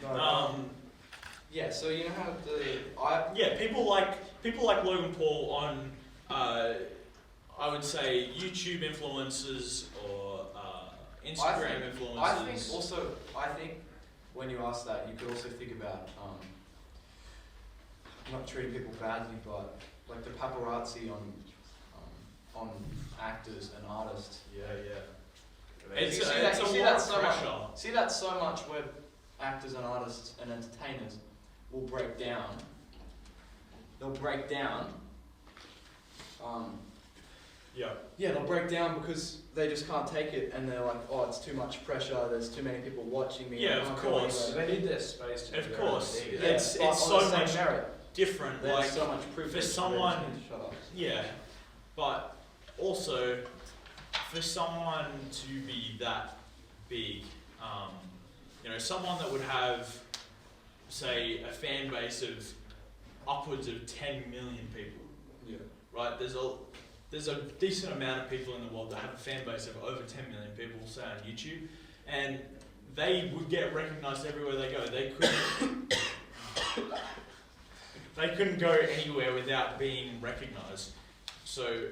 S5: No, yeah. So you know how
S3: Yeah, people like Logan Paul on, I would say YouTube influencers or Instagram influencers.
S5: I think when you ask that, you could also think about not treating people badly, but like the paparazzi on actors and artists.
S3: Yeah, yeah.
S5: It's
S3: It's
S5: a-
S3: a,
S5: it's
S3: it's
S5: a
S3: a
S5: lot
S3: lot
S5: of
S3: of
S5: pressure.
S3: pressure.
S5: See that so much where actors and artists and entertainers will break down. They'll break down.
S3: Yeah.
S5: Yeah, they'll break down because they just can't take it, and they're like, "Oh, it's too much pressure. There's too many people watching me."
S3: Yeah,
S5: I
S3: of
S5: can't go
S3: course.
S2: So
S5: anywhere."
S2: they need their space to
S3: Of
S2: do their
S3: course.
S2: own thing.
S5: Yeah,
S3: It's
S5: but
S3: so
S5: on the same
S3: much
S5: merit.
S3: Different.
S5: There's
S3: Like,
S5: so much privilege.
S3: for
S5: so they
S3: someone-
S5: just need to shut up.
S3: yeah, but also for someone to be that big, someone that would have, say, a fan base of upwards of 10 million people.
S2: Yeah.
S3: Right? There's a decent amount of people in the world that have a fan base of over 10 million people, say on YouTube, and they would get recognised everywhere they go. They couldn't go anywhere without being recognised. So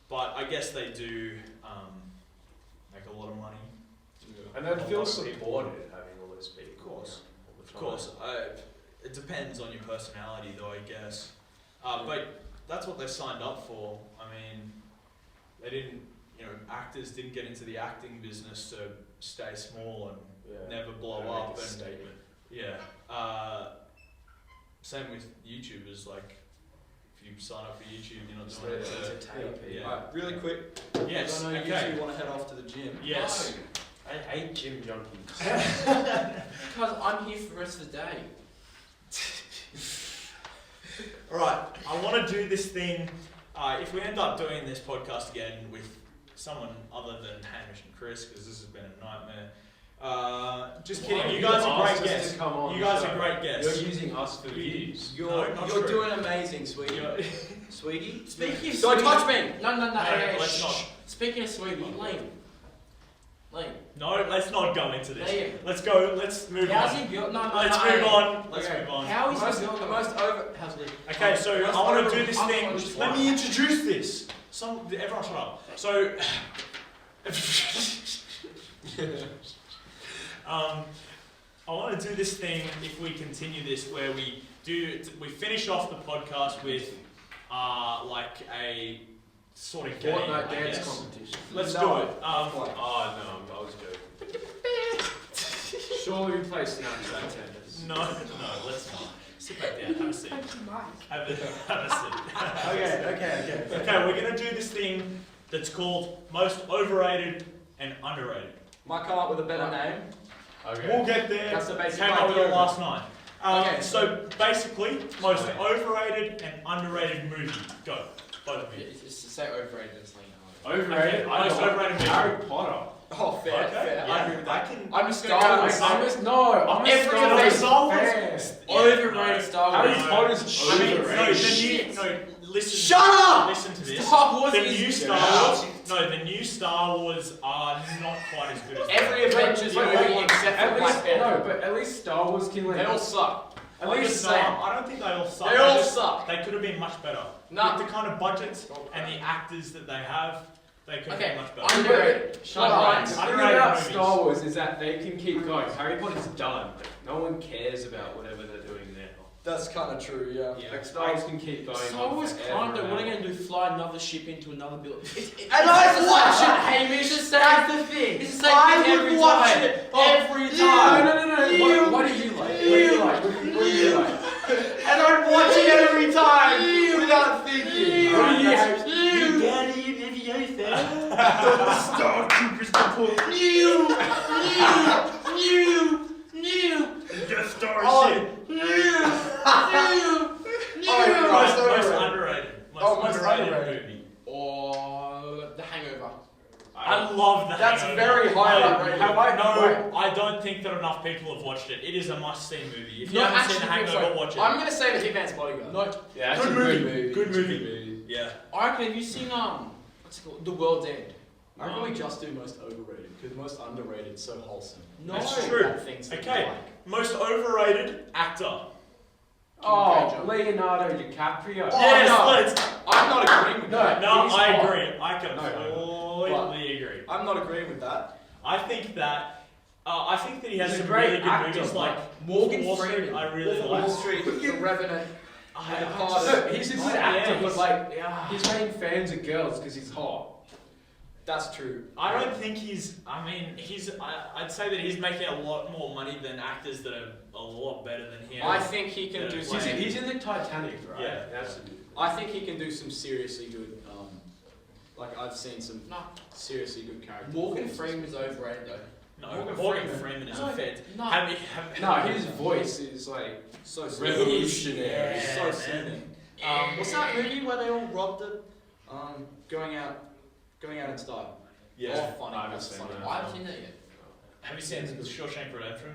S3: but I guess they do make a lot of money.
S2: And
S3: A
S2: they
S3: lot
S2: feel
S3: of people.
S2: supported having all those people.
S3: Of course.
S2: all the
S3: Of
S2: time.
S3: course, it depends on your personality, though, I guess. But that's what they signed up for. I mean, they didn't, actors didn't get into the acting business to stay small and
S2: Yeah.
S3: never blow
S2: Make
S3: up.
S2: a
S3: And
S2: statement.
S3: yeah, same with YouTubers. Like, if you sign up for YouTube, you're not
S2: It's
S3: doing
S2: there
S3: it
S2: to
S3: to.
S2: entertain people.
S3: Yeah.
S5: Alright, really quick.
S3: Yes.
S5: I know you
S3: Okay.
S5: two want to head off to the gym.
S3: Yes.
S2: No, I hate gym junkies.
S4: Because I'm here for the rest of the day.
S3: Alright, I want to do this thing. If we end up doing this podcast again with someone other than Hamish and Chris, because this has been a nightmare. Just kidding,
S2: Why?
S3: you guys are
S2: asked
S3: great
S2: us
S3: guests.
S2: to come on
S3: You
S2: the
S3: guys
S2: show.
S3: are great guests.
S2: You're using us for views.
S5: You're
S3: not
S5: you're
S3: true.
S5: doing amazing, sweetie.
S3: You're-
S5: Sweetie?
S4: Speaking of
S5: Don't
S4: sweetie-
S5: touch me!
S4: No,
S3: Hey,
S4: hey,
S3: let's
S4: shh.
S3: not.
S4: Speaking of sweetie, Liam.
S3: No, let's not go into this.
S4: Liam.
S3: Let's move
S4: How's
S3: on.
S4: he built? No,
S3: Let's move on. Let's
S5: Okay.
S3: move on.
S4: How is
S5: Most,
S4: he
S5: the
S4: built?
S5: most over... How's Lee?
S3: Okay, so I want to do this thing.
S4: unconscious
S3: Let
S4: one.
S3: me introduce this. Everyone shut up. So, I want to do this thing if we continue this where we finish off the podcast with like a sort of game.
S2: Fortnite
S3: I
S2: dance
S3: guess.
S2: competition.
S3: Let's
S5: No.
S3: do it.
S2: Oh no, I was joking. Surely we play Snapchat tennis.
S3: No, let's not. Sit back down. Have a seat.
S6: Thank you, Mike.
S3: Have a seat.
S5: Okay.
S3: Okay, we're gonna do this thing that's called most overrated and underrated.
S5: Might come up with a better name.
S2: Okay.
S3: We'll get there.
S5: That's the basic
S3: Came up with it
S5: idea.
S3: last night.
S5: Okay.
S3: So basically, most
S2: Sorry.
S3: overrated and underrated movie. Go, both of you.
S4: It's to say overrated and something.
S2: Overrated.
S3: Okay,
S2: I
S3: most
S2: know.
S3: overrated movie.
S2: Harry Potter.
S5: Oh, fair.
S3: Yeah,
S5: I agree with that.
S4: I'm a
S2: Star
S4: Star
S2: Wars.
S4: Wars.
S2: I'm a
S4: Every
S2: Star
S4: event-
S2: Wars
S3: Star Wars.
S2: fan.
S4: Overrated Star Wars.
S2: Harry Potter's
S3: I mean, no,
S2: overrated.
S3: listen.
S5: Shut up!
S3: Listen to this.
S4: Star Wars
S3: The
S4: is
S3: new Star Wars. No, the new Star Wars are not quite as good as
S5: Every Avengers
S2: Wait,
S5: movie
S2: wait,
S5: except
S2: At
S5: for
S2: least,
S5: Black Panther.
S2: no, but at least Star Wars can like.
S5: They all suck. At
S3: Like,
S5: least
S3: no,
S5: same.
S3: I don't think they all suck.
S5: They all
S3: just-
S5: suck.
S3: They could have been much better.
S5: Nah.
S3: With the kind of budgets and the actors that they have, they could have
S4: Okay,
S3: been much better.
S4: underrated.
S2: Shut
S4: Underrated.
S2: up. The thing
S3: Underrated
S2: about
S3: movies.
S2: Star Wars is that they can keep going. Harry Potter's done. No one cares about whatever they're doing now.
S5: That's kind of true, yeah.
S2: Like Star Wars can keep going.
S4: Star
S2: on
S4: Wars
S2: forever
S4: can't do.
S2: and
S4: What are they
S2: ever.
S4: going to do? Fly another ship into another building?
S5: And I watch it,
S4: Hamish. It's the
S5: That's
S4: same.
S5: the thing.
S4: It's the same
S5: I
S4: thing
S5: would
S4: every
S5: watch
S4: time.
S5: it
S4: Oh,
S5: every
S2: No,
S5: time.
S2: no. What do you like? What do you like? What do you like?
S5: And I'd watch it every time without thinking.
S2: What do you
S5: You
S3: Daddy, maybe you
S5: Star Troopers deployed.
S3: Death Star
S5: Oh.
S3: shit.
S5: Most
S3: Most
S5: overrated.
S3: underrated.
S5: Oh, most
S3: underrated
S5: underrated.
S3: movie.
S4: Or The Hangover.
S3: I love that.
S5: That's very highly rated.
S2: Have I?
S3: No, I don't think that enough people have watched it. It is a must-see movie. If you
S4: No,
S3: haven't seen The
S4: actually,
S3: Hangover,
S4: sorry.
S3: watch it.
S5: I'm gonna say The Hitman's Bodyguard.
S4: No,
S2: Yeah, that's
S3: Good
S2: a
S3: movie.
S2: good movie.
S3: Good
S2: It's a
S3: movie. Yeah.
S4: I reckon. Have you seen what's it called? The World's End.
S1: I reckon we just do most overrated because most underrated is so wholesome.
S4: No.
S3: That's true.
S1: About things that we
S3: Okay.
S1: like.
S3: Most overrated actor.
S2: Oh, Leonardo DiCaprio.
S5: Oh,
S3: Yes,
S5: no.
S3: let's.
S5: I'm not agreeing with that.
S3: No,
S2: he's
S3: I
S2: hot.
S3: agree. I
S2: No.
S3: completely agree.
S5: I'm not agreeing with that.
S3: I think that he has
S2: He's a
S3: some
S2: great
S3: really good
S2: actor,
S3: movies like
S4: Morgan
S3: Wall Street.
S4: Freeman.
S3: I really
S5: Wall
S3: like.
S5: Street, The Revenant.
S3: I
S2: No, he's a good actor,
S3: yeah,
S2: but like
S3: yeah.
S2: he's making fans of girls because he's hot.
S5: That's true.
S3: I don't think he's. I mean, I'd say that he's making a lot more money than actors that are a lot better than him.
S5: I think he can
S3: Yeah.
S5: do
S3: He's
S5: some.
S2: He's in the Titanic, right?
S3: Yeah.
S2: That's
S1: I think he can do some seriously good. Like I've seen some
S4: No.
S1: seriously good characters.
S4: Morgan Freeman's overrated though.
S3: No,
S5: Morgan
S3: Morgan
S5: Freeman.
S3: Freeman is
S4: No,
S3: a fit.
S4: no.
S2: no, his voice is like
S1: So
S2: revolutionary.
S3: Yeah,
S1: so
S3: man.
S1: soothing. What's that movie where they all robbed it? Going out in style.
S3: Yeah.
S1: Oh, funny.
S2: I haven't
S1: That's
S2: seen
S1: funny.
S2: that.
S4: I haven't seen that yet.
S3: Have you seen Shawshank Redemption?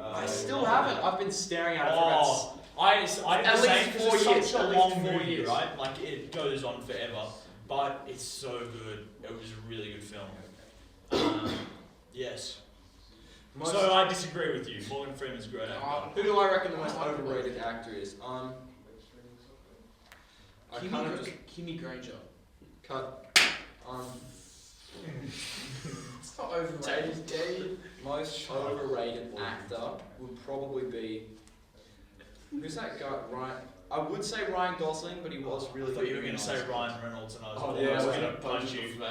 S1: I still haven't. I've been staring at it for
S3: Oh, I
S1: At
S3: didn't
S1: least
S3: say 'cause
S1: 4
S3: it's
S1: years,
S3: such a
S1: at least
S3: long
S1: 4
S3: movie,
S1: years.
S3: right? Like it goes on forever, but it's so good. It was a really good film. Yes. So I disagree with you. Morgan Freeman's a great actor.
S1: Who do I reckon the most overrated actor is? I kind of just
S4: Kimmy Granger.
S1: cut.
S4: It's not overrated.
S1: Most overrated actor would probably be. Who's that guy? Ryan. I would say Ryan Gosling, but he was
S3: I
S1: really
S3: thought
S1: good.
S3: you were going
S1: in
S3: to say
S1: Oscar.
S3: Ryan Reynolds, and I was
S1: Oh,
S3: almost
S1: yeah, I was
S3: going to
S1: gonna
S3: punch you.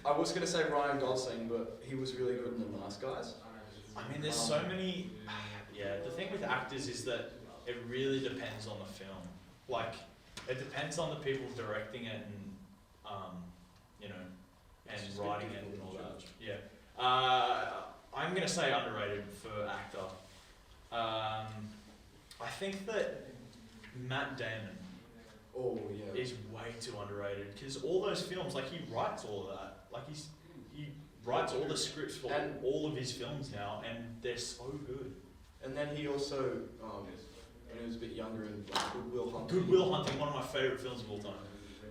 S1: I was gonna say Ryan Gosling, but he was really good in The Nice Guys.
S3: I mean, there's so many. Yeah, the thing with actors is that it really depends on the film. Like, it depends on the people directing it and, you know, and writing it and all that. Yeah. I'm gonna say underrated for actor. I think that Matt Damon
S1: Oh yeah.
S3: is way too underrated because all those films, like he writes all of that. Like he writes all the scripts for
S1: And-
S3: all of his films now, and they're so good.
S1: And then he also, when he was a bit younger, in like, Good Will Hunting.
S3: Good Will Hunting, one of my favourite films of all time.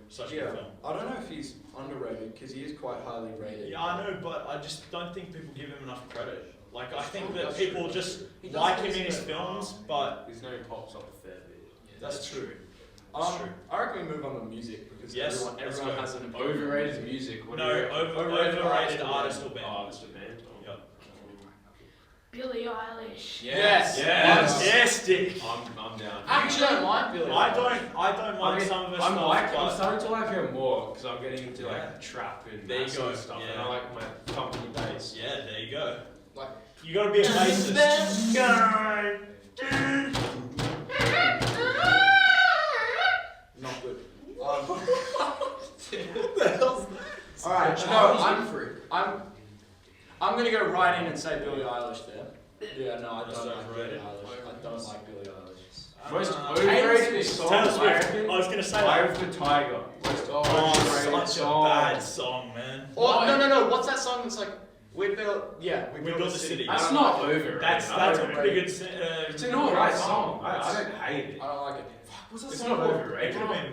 S3: Such a
S1: Yeah,
S3: good film.
S1: I don't know if he's underrated because he is quite highly rated.
S3: Yeah, I know, but I just don't think people give him enough credit. Like, I think that
S1: That's
S3: people
S1: true.
S3: just
S4: He does
S3: like
S4: have
S3: him in
S4: his
S3: his
S4: credit.
S3: films, but
S2: His name pops up a fair bit.
S3: that's true. That's true.
S1: I reckon we move on to music because
S3: Yes,
S1: everyone
S3: let's
S1: everyone
S3: go.
S1: has an opinion.
S2: Overrated music. What
S3: No,
S2: do you reckon?
S3: overrated
S1: artist or
S3: artist or
S2: Oh,
S3: band.
S2: it's the band.
S3: Yep.
S6: Billie Eilish.
S1: Yes.
S2: Yes.
S3: Yes, Dick.
S2: I'm down.
S1: I actually don't mind Billie
S3: I
S1: Eilish.
S3: don't mind some of her stuff.
S2: I'm starting to like her more because I'm getting into like trap and
S3: There you
S2: that
S3: go,
S2: sort of stuff, and
S3: yeah.
S2: I like my company bass.
S3: Yeah, there you go.
S1: Like-
S3: You gotta be a bassist.
S1: Not good.
S4: All
S1: Alright,
S4: no,
S1: I'm gonna go right in and say Billie Eilish there. Yeah, no, I
S3: That's
S1: don't like Billie
S3: overrated.
S1: Eilish. I don't like Billie Eilish.
S2: Most
S3: Uh,
S2: overrated song,
S3: Taylor
S2: I
S3: Swift.
S2: reckon,
S3: I was gonna say
S2: Eye
S3: that.
S2: of the Tiger. Most
S3: Oh,
S2: overrated
S3: such a
S2: song.
S3: bad song, man.
S1: Or no, what's that song that's like we built
S3: We Built the City.
S2: That's not overrated.
S3: That's a pretty good.
S2: It's an alright song. I don't hate it.
S1: I don't like it.
S4: What's that
S2: It's
S4: song
S2: not
S4: called?
S2: overrated.
S3: It could have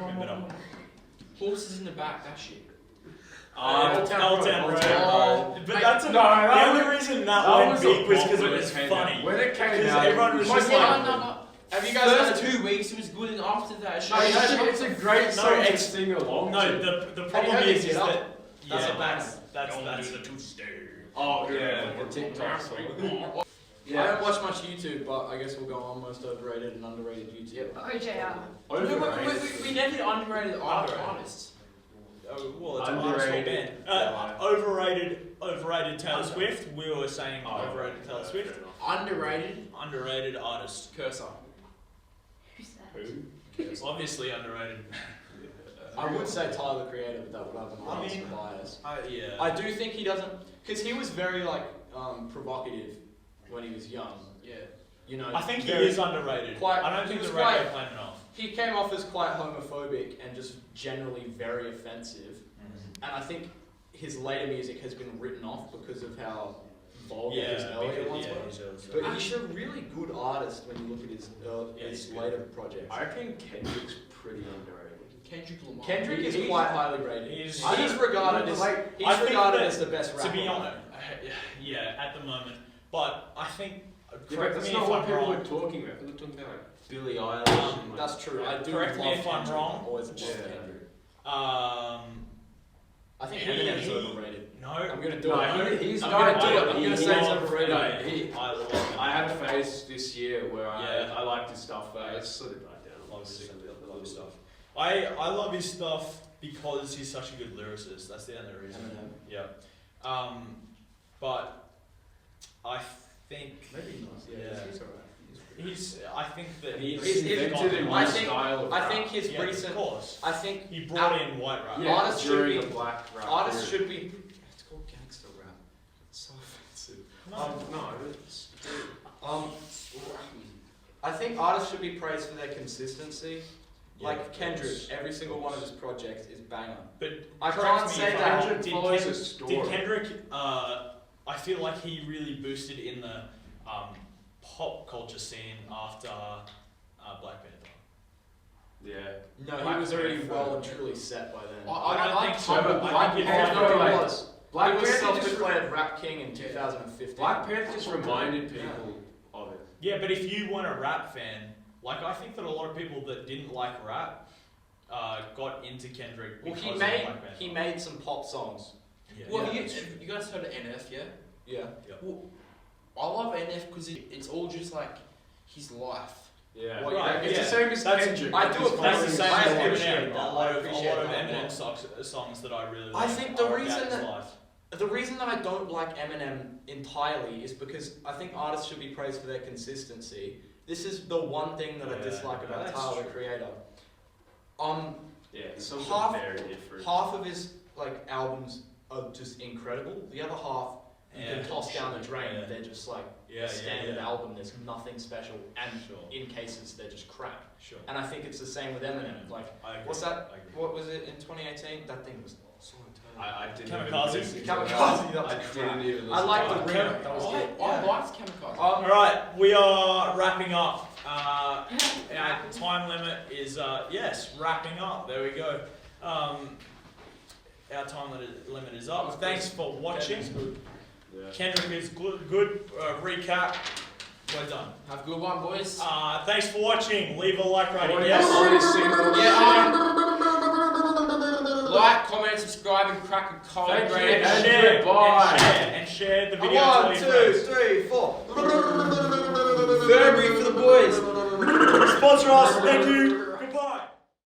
S3: been better.
S4: Horses in the back. That shit.
S1: Old Town Road.
S4: Oh,
S3: But
S4: mate,
S3: that's
S2: no,
S3: the
S2: that
S3: only
S2: was-
S3: reason
S2: that
S3: that went
S2: was
S3: big was because it
S2: when
S3: was
S2: came
S3: funny.
S2: out. When it came
S3: Because
S2: out,
S3: everyone was just
S4: no,
S3: like,
S4: no.
S1: Have you guys
S4: First
S1: heard
S4: 2 weeks it was good, and after that,
S2: No, it's a great
S3: No,
S2: song to
S3: it's-
S2: sing along
S3: no,
S2: to.
S3: the problem
S1: heard
S3: is
S1: Get Up?
S3: that
S1: That's
S3: yeah,
S1: a banger.
S3: that's the two-step.
S2: Oh yeah, the TikTok song.
S1: I don't watch much YouTube, but I guess we'll go on most overrated and underrated YouTube.
S6: OJR.
S2: Overrated.
S4: We never underrated artists.
S3: Oh, well, it's
S2: Underrated.
S3: a band. Overrated Taylor Swift. We were saying overrated Taylor Swift.
S4: Underrated.
S3: Underrated artist.
S4: Cursor.
S6: Who's that?
S2: Who?
S3: Obviously underrated.
S1: I would say Tyler the Creator, but that would have
S3: I
S1: an
S3: mean-
S1: bias.
S3: Yeah.
S1: I do think he doesn't, because he was very like provocative when he was young.
S4: Yeah.
S1: You know,
S3: I think he
S1: very-
S3: is underrated.
S1: quite-
S3: I don't
S1: he
S3: think
S1: was
S3: the radio
S1: quite-
S3: played enough.
S1: He came off as quite homophobic and just generally very offensive. And I think his later music has been written off because of how vulgar his earlier ones were. But he's a really good artist when you look at his
S3: he's
S1: later projects.
S2: I reckon Kendrick's pretty underrated.
S4: Kendrick Lamar.
S1: Kendrick is
S2: He's-
S1: quite highly rated.
S3: he's-
S1: He's regarded as
S3: I
S1: he's
S3: think
S1: regarded
S3: that,
S1: as the best rapper.
S3: To be honest, yeah, at the moment. But I think,
S2: Yeah, but
S3: correct
S2: that's
S3: me
S2: not
S3: if
S2: what
S3: I'm
S2: people
S3: wrong.
S2: are talking about. They're talking about like Billie Eilish. And, like,
S1: That's true. I do
S3: Correct
S1: love
S3: me if I'm
S1: Kendrick.
S3: wrong.
S1: Always love
S2: Yeah.
S1: Kendrick. I think
S3: He-
S1: Eminem's
S3: he-
S1: overrated.
S3: No,
S1: I'm gonna do
S2: No,
S1: it.
S2: he's
S1: I'm
S2: not.
S1: gonna do it. I'm
S2: He-
S1: gonna
S2: he-
S1: say it's
S2: he-
S1: overrated.
S2: no, he-
S3: I love it.
S2: I had a phase this year where
S3: Yeah.
S2: I liked his stuff, but it's sort of died down.
S3: Love his stuff. I love his stuff because he's such a good lyricist. That's the only reason.
S1: Eminem.
S3: Yeah. But I think
S1: Maybe not.
S3: Yeah.
S1: He's alright.
S3: I think that
S2: He's
S3: he's
S2: invented a new
S1: I think-
S2: style of
S1: I
S2: rap.
S1: think his
S3: yeah,
S1: recent.
S3: of course.
S1: I think
S3: He brought in white rap.
S2: Yeah,
S1: artists should
S2: during
S1: be-
S2: a black rap.
S1: artists
S2: period.
S1: should be. It's called gangster rap. It's so offensive.
S3: No.
S2: It's,
S1: I think artists should be praised for their consistency.
S3: Yeah,
S1: Like
S3: of
S1: Kendrick,
S3: course.
S1: every single one of his projects is banger.
S3: But
S1: I
S3: correct
S1: can't
S3: me
S1: say
S3: if I'm
S1: that.
S3: wrong,
S2: Kendrick follows a story.
S3: Did Kendrick? I feel like he really boosted in the pop culture scene after Black Panther.
S2: yeah.
S1: No,
S2: Black
S1: he was already
S2: Panther.
S1: well and truly set by then.
S3: I don't think so.
S2: Black
S3: I think
S2: Panther,
S1: he
S2: like,
S1: was.
S2: Black
S1: he was
S2: Panther just
S1: self-declared rap king in 2015.
S2: Black Panther just reminded people of it.
S3: Yeah, but if you weren't a rap fan, like I think that a lot of people that didn't like rap got into Kendrick
S1: Well,
S3: because
S1: he
S3: of
S1: made
S3: Black Panther.
S1: he made some pop songs.
S3: Yeah.
S4: Well,
S1: Yeah.
S4: you guys heard of NF, yeah?
S1: Yeah.
S4: Well, I love NF because it's all just like his life.
S2: Yeah.
S1: Well,
S3: Right,
S2: It's
S3: yeah.
S2: the same as
S3: That's-
S2: Kendrick.
S1: I do
S2: He's
S1: appreciate
S3: That's the
S2: following
S3: same
S1: I
S3: as
S2: story.
S1: appreciate
S3: Eminem.
S1: that.
S3: A lot
S1: I
S3: of
S1: appreciate that.
S3: Eminem songs that I really
S1: I
S3: like
S1: think the
S3: are
S1: reason
S3: about his
S1: that-
S3: life.
S1: The reason that I don't like Eminem entirely is because I think artists should be praised for their consistency. This is the one thing that I
S3: Yeah,
S1: dislike about
S3: that's
S1: Tyler the
S3: true.
S1: Creator.
S2: Yeah, some
S1: Half-
S2: are very different.
S1: Half of his like albums are just incredible. The other half you
S3: Yeah.
S1: can toss down the drain.
S3: Yeah.
S1: They're just like
S3: Yeah,
S1: a standard
S3: yeah.
S1: album. There's nothing special, and
S3: Sure.
S1: in cases they're just crap.
S3: Sure.
S1: And I think it's the same with Eminem. Like,
S3: I agree.
S1: what's that?
S3: I agree.
S1: What was it in 2018? That thing was so terrible.
S2: I didn't
S3: Kamikaze?
S2: even listen to
S1: Kamikaze,
S2: it.
S1: that was
S2: I
S1: crap.
S2: didn't even listen
S1: I like the
S2: to it.
S1: remake. That was
S3: Oh,
S1: good.
S4: I liked Kamikaze.
S3: All right, we are wrapping up. Our time limit is yes, wrapping up. There we go. Our time limit is up. Thanks for watching.
S2: Yeah.
S3: Kendrick is good. Recap. We're done.
S4: Have a good one, boys.
S3: Thanks for watching. Leave a like rating.
S2: Or
S3: Yes.
S2: on his single.
S4: Yeah. Like, comment, subscribe, and crack a cold
S2: Thank you,
S4: grade.
S2: and
S3: share,
S2: goodbye.
S3: and share the video. to all
S5: 1,
S3: your
S5: 2,
S3: friends.
S5: 3, 4.
S4: Furby for the boys.
S3: Sponsor us. Thank you.